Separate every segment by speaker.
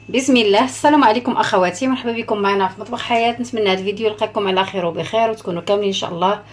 Speaker 1: بسم الله. السلام عليكم اخواتي، مرحبا بكم معنا في مطبخ حياه. نتمنى هذا الفيديو يلقاكم على خير وبخير وتكونوا كاملين ان شاء الله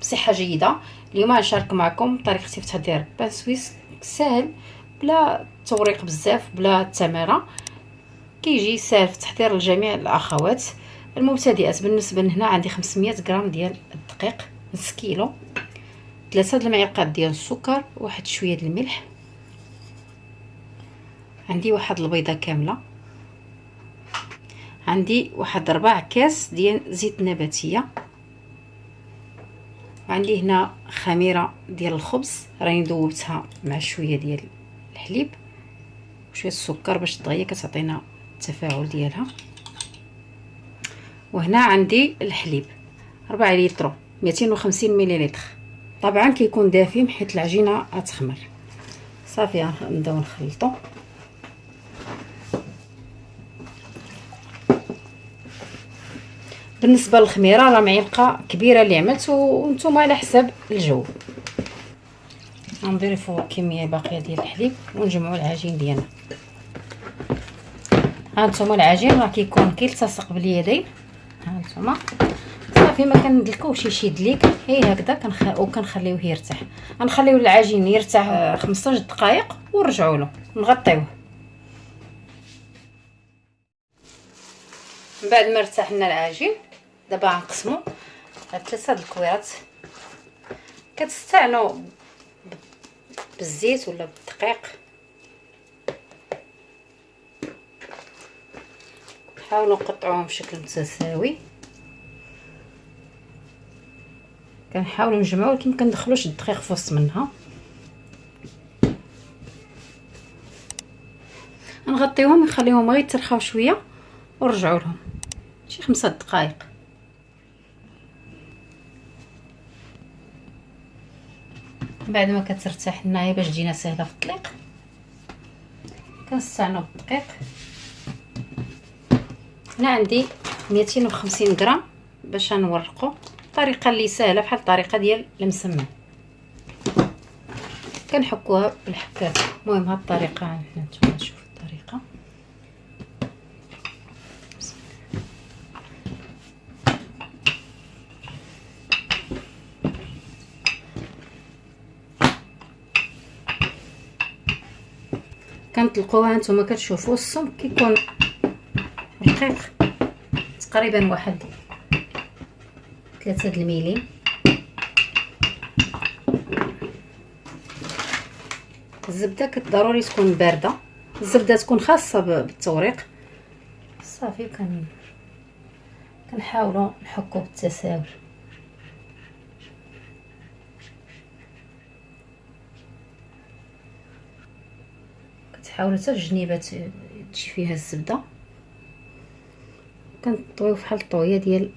Speaker 1: بصحه جيده. اليوم غنشارك معكم طريقتي في تحضير بان سويس سهل، بلا توريق بزاف، بلا تماره. كيجي سهل في تحضير لجميع الاخوات المبتدئات. بالنسبه لهنا عندي 500 غرام ديال الدقيق، نص كيلو، 3 المعالق ديال السكر، واحد شويه ديال الملح، عندي واحد البيضه كامله، عندي واحد 4 كاس ديال زيت نباتيه، وعندي هنا خميره ديال الخبز راني ذوبتها مع شويه ديال الحليب وشويه السكر باش دغيا كتعطينا التفاعل ديالها. وهنا عندي الحليب 4 لتر 250 مليلتر، طبعا كيكون دافي حيت العجينه غتخمر. صافي نبداو نخلطو. بالنسبه للخميره راه معلقه كبيره اللي عملت، وانتم على حساب الجو. غنضيفوا كميه باقيه ديال الحليب ونجمعوا العجين ديالنا. ها انتم العجين راه كيكون كيلتصق باليدين، ها انتم صافي ما كندلكوش يشد ليك، هي هكذا كنخليوه يرتاح. غنخليو العجين يرتاح 15 دقائق ونرجعوا له نغطيوه. من بعد ما ارتاح لنا العجين دابا غنقسمو هاد 3 الكويرات. كتستعنوا بالزيت ولا بالدقيق، نحاولوا نقطعوهم بشكل متساوي. كنحاولوا نجمعوا ولكن ما كندخلوش الدقيق في وسط منها. نغطيوهم نخليهم غير يترخاو شويه ونرجعوا لهم شي 5 دقائق. بعد ما كترتاح لنا باش تجينا سهله في الطليق كنستعنوا بالدقيق. هنا عندي 250 غرام باش نورقو، الطريقه اللي سهله بحال الطريقه ديال المسمن، كنحكوها بالحكاك. المهم هاد الطريقه نتوما نشوفوا الطريقه. كنطلقوها نتوما كتشوفوا السمك كيكون رقيق تقريبا واحد 3 الميلي. الزبده ضروري تكون بارده، الزبده تكون خاصه بالتوريق. صافي كنحاولوا نحكوا بالتساوي. كتحاولوا حتى الجنيبات تجي فيها الزبده. كنطويو فحال الطويه ديال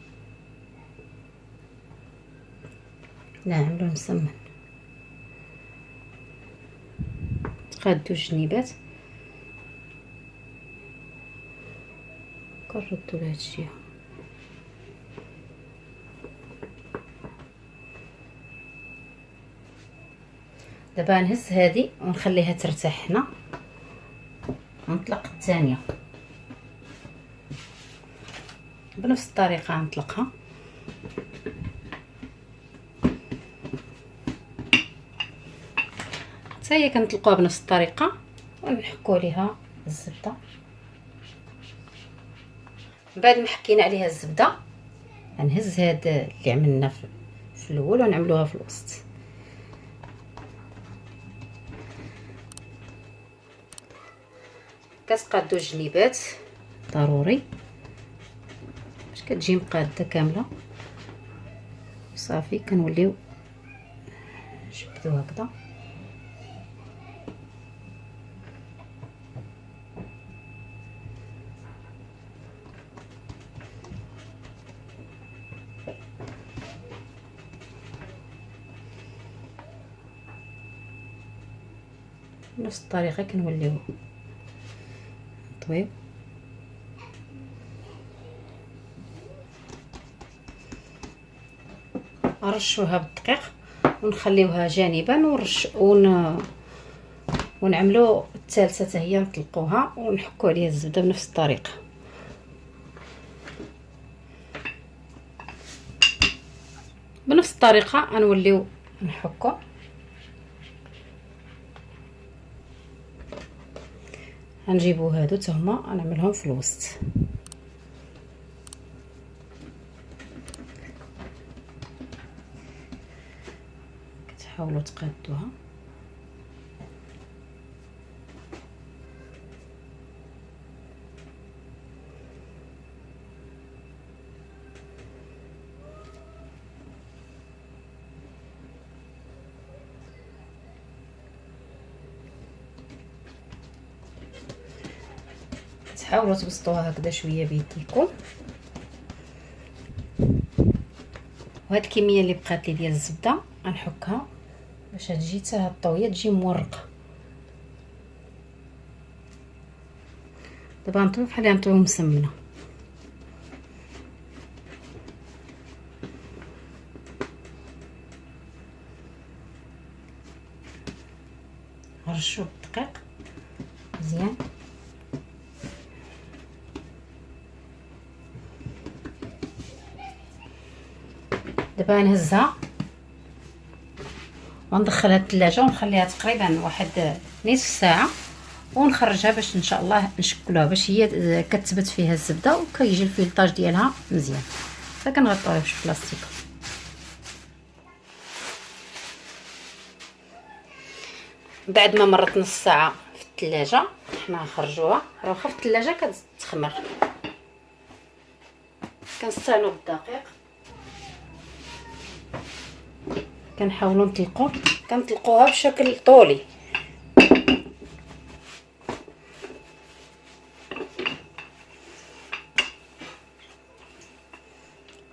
Speaker 1: نعملو مسمن. تقادو الجنيبات كنردو لهاد الجهه. دابا نهز هذه ونخليها ترتاح هنا ونطلق الثانيه بنفس الطريقه. نطلقها حتى هي كنطلقوها بنفس الطريقه ونحكوا عليها الزبده. بعد ما حكينا عليها الزبده غنهز هاد اللي عملنا في الاول ونعملوها في الوسط. كتقادو الجنيبات ضروري باش كتجي مقاده كامله. صافي كنوليو نشدو هكذا. نفس الطريقه كنوليو نطويو. نرشوها بالدقيق ونخليوها جانبا ونعملو الثالثه حتى هي نطلقوها ونحكوا عليها الزبده بنفس الطريقه. بنفس الطريقه غنوليو نحكوا. غنجيبو هادو حتى هما غنعملهم في الوسط. كتحاولوا تقادوها. تحاولوا تبسطوها هكذا شويه بيديكم. وهاد الكميه اللي بقات لي ديال الزبده غنحكها باش تجي حتى هاد الطويه تجي مورقه. دابا غنطوي بحال اللي غنطويو مسمنه. نرشو بالدقيق مزيان. دابا نهزها وندخلها الثلاجه ونخليها تقريبا واحد نصف ساعه ونخرجها باش ان شاء الله نشكلوها باش هي كتثبت فيها الزبده وكيجي الفيلطاج ديالها مزيان. فكنغطيوها بشي بلاستيك. بعد ما مرت نص ساعه في الثلاجه حنا نخرجوها. راه واخا في الثلاجه كتخمر. كنستعملوا بالدقيق. كنحاولوا كنطلقوها بشكل طولي.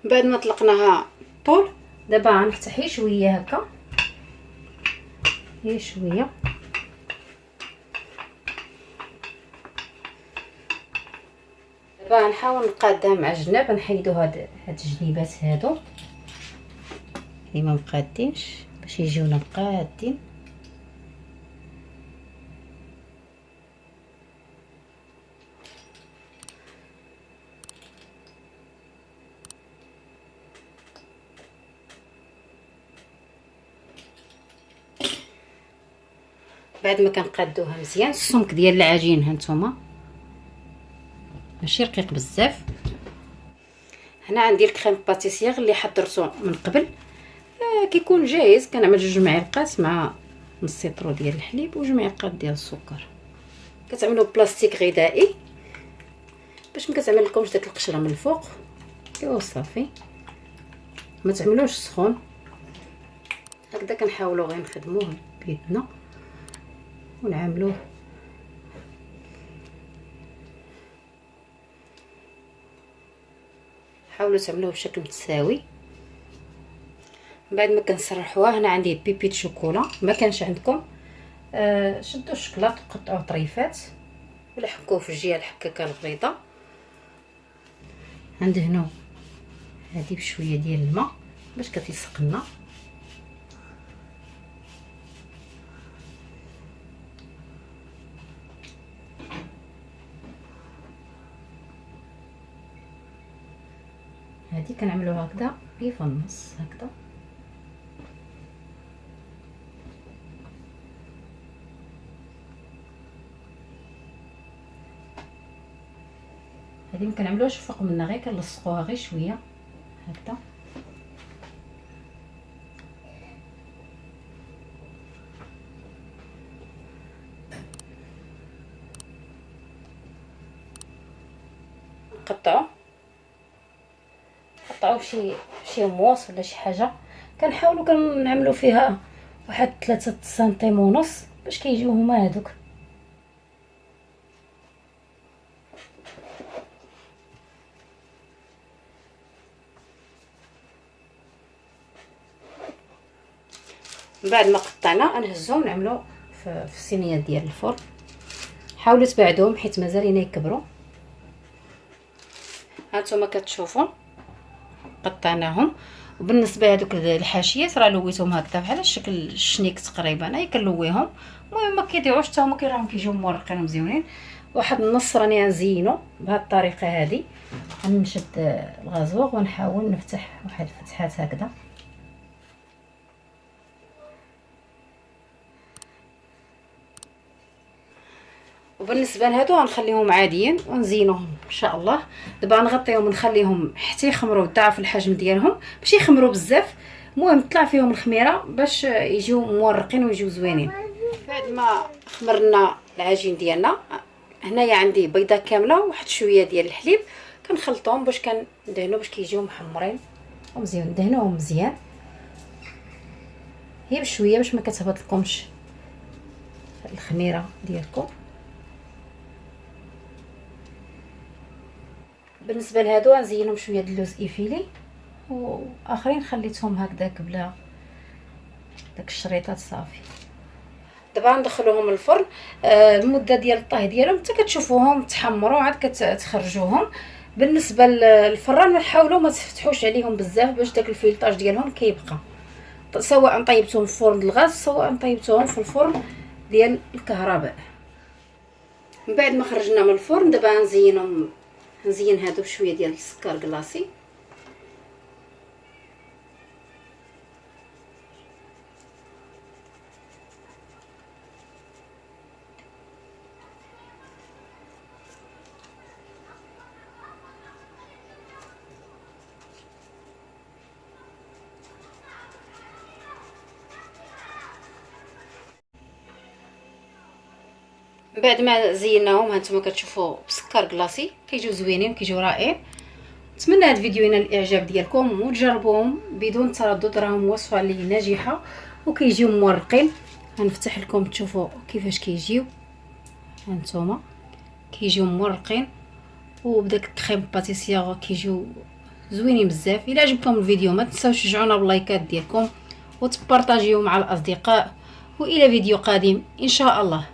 Speaker 1: بعد ما طلقناها طول دابا غنفتحي شويه هكا، هي شويه دابا غنحاول نقادها مع الجناب. نحيدو هاد الجنيبات هادو اللي ما مقادينش باش يجيونا مقادين. بعد ما كنقادوها مزيان السمك ديال العجين هانتوما ماشي رقيق بزاف. هنا عندي الكريم باتيسير اللي حضرته من قبل كيكون جاهز. كنعمل 2 معالق مع نص لتر ديال الحليب و2 معالق ديال السكر. كتعملوا بلاستيك غذائي باش ما كتعمل لكمش داك القشره من الفوق. ايوا صافي ما تعملوش سخون هكذا. كنحاولوا غير نخدموه بيدنا ونعملوه حاولوا تعملوه بشكل متساوي. بعد ما كنسرحوها هنا عندي بيبيت شوكولا. ما كانش عندكم شدوا الشكلاط وقطعوا طريفات ولا حكوه في الجهه الحكاكه البيضه. ندهنو هذه بشويه ديال الماء باش كتلصق لنا. هذه كنعملوها هكذا في النص هكذا. هذه ما كنعملوهاش فوق منها، غير كنلصقوها غير شويه هكذا. نقطعوا شي موص ولا شي حاجه. كنحاولوا كنعملوا فيها واحد 3 سنتيم ونص باش كيجيو هما هذوك. بعد ما قطعنا نهزهم نعملوا في الصينيه ديال الفرن. حاولوا تبعدوهم حيت مازالين يكبروا. هانتوما كتشوفوا قطعناهم وبالنسبه لهذوك الحاشيات راه لويتهم هكذا بحال الشكل الشنيك تقريبا، هي كنلويهم. المهم ما كيضيعوش حتى هما، راهم كيجيو مورقين ومزيونين. واحد النص راني غنزينو بهذه الطريقه هذه. غنشد الغازوغ ونحاول نفتح واحد الفتحات هكذا. وبالنسبه لهادو غنخليهم عاديين ونزينوهم ان شاء الله. دابا غنغطيهم ونخليهم حتى يخمروا ضعف الحجم ديالهم، ماشي يخمروا بزاف، المهم طلع فيهم الخميره باش يجيو مورقين ويجيو زوينين. بعد ما خمرنا العجين ديالنا، هنايا عندي بيضه كامله وواحد شويه ديال الحليب، كنخلطهم باش كندهنوا باش كيجيو محمرين ومزيان. ندهنوهم مزيان هي بشويه باش ما كتهبط لكمش الخميره ديالكم. بالنسبه لهادو غنزينهم شويه د اللوز ايفيلي، واخرين خليتهم هكذاك بلا داك الشريطات صافي. دابا ندخلوهم الفرن. المده ديال الطهي ديالهم حتى كتشوفوهم تحمروا عاد كتخرجوهم. بالنسبه للفران حاولوا ما تفتحوش عليهم بزاف باش داك الفيلطاج ديالهم كيبقى، سواء طيبتهم في فرن الغاز سواء طيبتهم في الفرن ديال الكهرباء. من بعد ما خرجنا من الفرن دابا نزين هادو بشويه ديال السكر كلاصي. بعد ما زيناهم هانتوما كتشوفوا بسكر كلاصي كيجيو زوينين وكيجيو رائعين. نتمنى هذا الفيديو ينال الاعجاب ديالكم وتجربوهم بدون تردد، راهم وصفه اللي ناجحه وكيجيو مورقين. غنفتح لكم تشوفوا كيفاش كيجيو هانتوما، كيجيو مورقين وبداك الكريم باتيسير كيجيو زوينين بزاف. الا عجبكم الفيديو ما تنساوش تشجعونا باللايكات ديالكم وتبارطاجيوه مع الاصدقاء، والى فيديو قادم ان شاء الله.